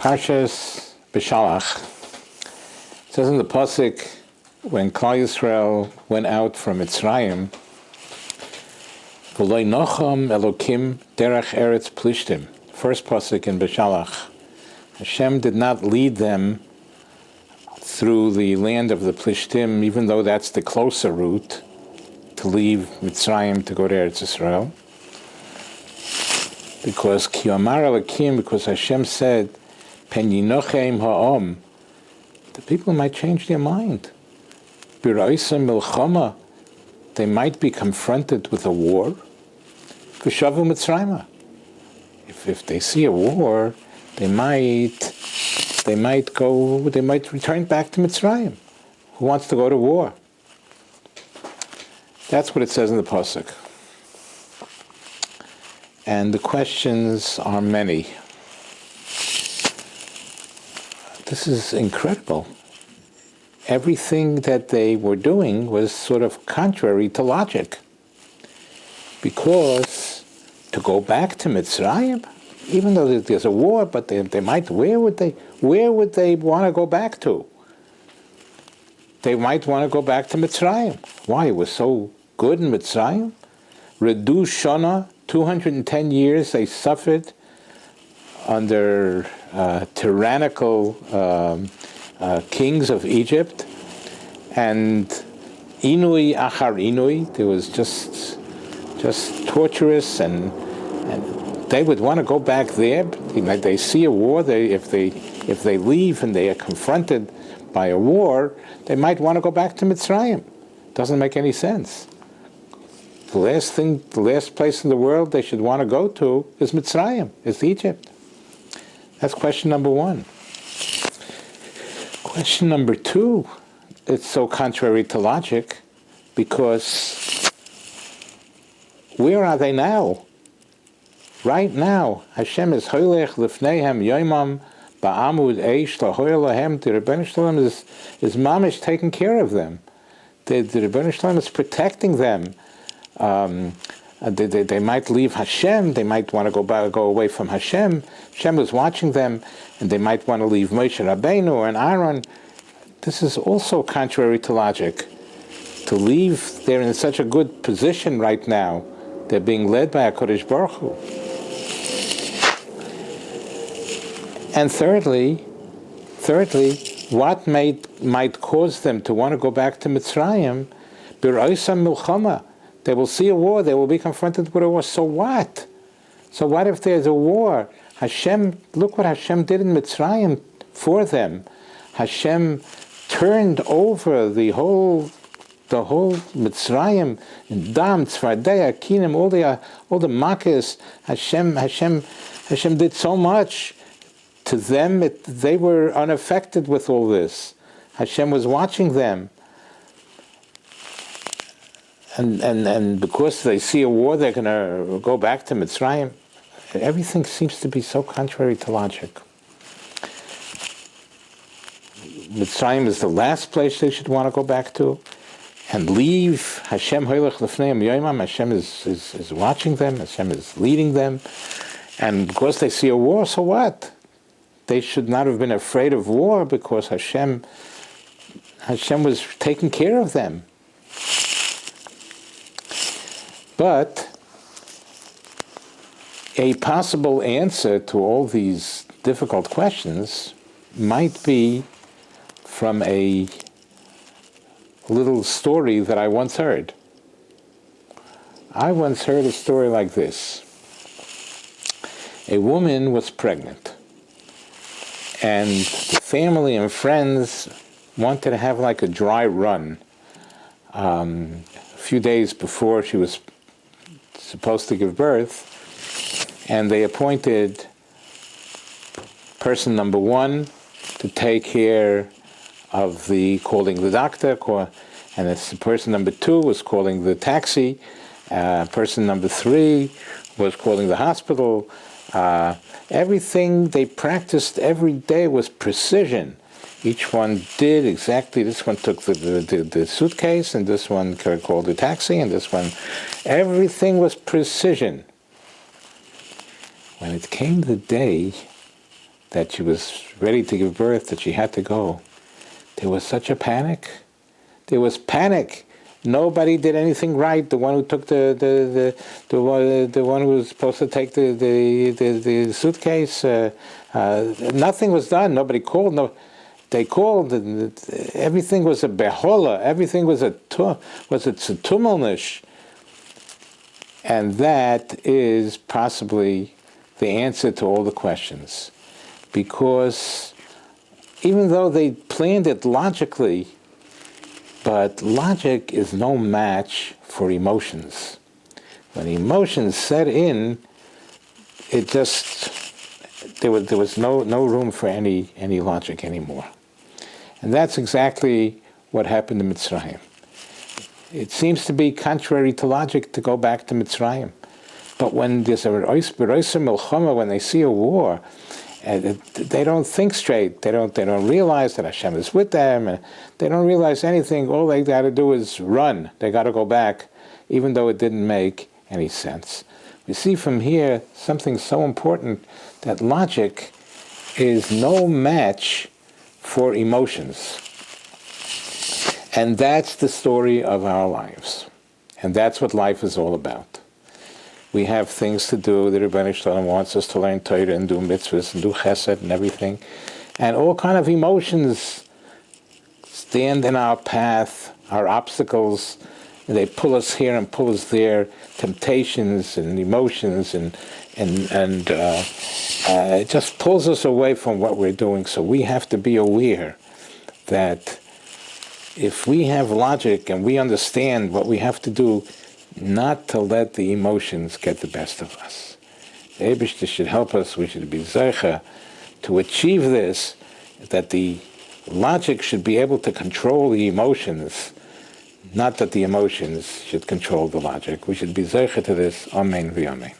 Parshas Beshalach says in the pasuk, when Klal Yisrael went out from Mitzrayim, V'loi nocham Elokim derech eretz plishtim. First pasuk in Beshalach, Hashem did not lead them through the land of the Plishtim, even though that's the closer route to leave Mitzrayim to go to Eretz Yisrael. Because Ki Amar Elokim, because Hashem said, Pen yinochem ha'om, the people might change their mind. B'ra'isa milchama, they might be confronted with a war. V'shavu Mitzrayim, if they see a war, they might return back to Mitzrayim. Who wants to go to war? That's what it says in the pasuk. And the questions are many. This is incredible. Everything that they were doing was sort of contrary to logic. Because to go back to Mitzrayim, even though there's a war, but they might, where would they want to go back to? They might want to go back to Mitzrayim. Why? It was so good in Mitzrayim. Redu Shana, 210 years they suffered under tyrannical kings of Egypt, and Inui Achar Inui, there was just torturous, and they would want to go back there. They see a war. If they leave and they are confronted by a war, they might want to go back to Mitzrayim. Doesn't make any sense. The last place in the world they should want to go to is Mitzrayim, is Egypt. That's question number one. Question number two, it's so contrary to logic, because where are they now? Right now, Hashem is hoylech lifneihem yoimam ba'amud eish lahoy lahem. The Rebbeinu Shalom is mamish taking care of them. The Rebbeinu Shalom is protecting them. They might leave Hashem. They might want to go away from Hashem. Hashem is watching them, and they might want to leave Moshe Rabbeinu and Aaron. This is also contrary to logic. To leave, they're in such a good position right now. They're being led by HaKadosh Baruch Hu. And thirdly, what might cause them to want to go back to Mitzrayim? B'ra'isa milchama. They will see a war. They will be confronted with a war. So what? So what if there's a war? Hashem, look what Hashem did in Mitzrayim for them. Hashem turned over the whole Mitzrayim, Dam, Tzvardei, Akinim, all the Makkahs. Hashem did so much to them. They were unaffected with all this. Hashem was watching them. And because they see a war, they're going to go back to Mitzrayim. Everything seems to be so contrary to logic. Mitzrayim is the last place they should want to go back to, and leave. Hashem hoylech lefneim yoimam. Hashem is watching them. Hashem is leading them. And because they see a war, so what? They should not have been afraid of war, because Hashem was taking care of them. But a possible answer to all these difficult questions might be from a little story that I once heard. I once heard a story like this. A woman was pregnant, and the family and friends wanted to have like a dry run. A few days before she was supposed to give birth, and they appointed person number one to take care of calling the doctor, and person number two was calling the taxi, person number three was calling the hospital. Everything they practiced every day was precision. Each one did exactly, this one took the suitcase, and this one called the taxi, and this one, everything was precision. When it came the day that she was ready to give birth, that she had to go, there was such a panic. There was panic. Nobody did anything right. The one who took the one who was supposed to take the suitcase, nothing was done. Nobody called. No, they called. And everything was a behola. Everything was a tumulnish. And that is possibly the answer to all the questions, because even though they planned it logically, but logic is no match for emotions. When emotions set in, it just, there was no room for any logic anymore. And that's exactly what happened to Mitzrayim. It seems to be contrary to logic to go back to Mitzrayim. But when there's a milchama, when they see a war, they don't think straight. They don't realize that Hashem is with them. And they don't realize anything. All they got to do is run. They got to go back, even though it didn't make any sense. We see from here something so important, that logic is no match for emotions. And that's the story of our lives. And that's what life is all about. We have things to do. The Rebbeinu Shalom wants us to learn Torah and do mitzvahs and do chesed and everything. And all kind of emotions stand in our path, our obstacles. They pull us here and pull us there. Temptations and emotions and it just pulls us away from what we're doing. So we have to be aware that if we have logic and we understand what we have to do, not to let the emotions get the best of us. The Eibishter should help us. We should be zeicha to achieve this, that the logic should be able to control the emotions, not that the emotions should control the logic. We should be zeicha to this. Amen v'amen.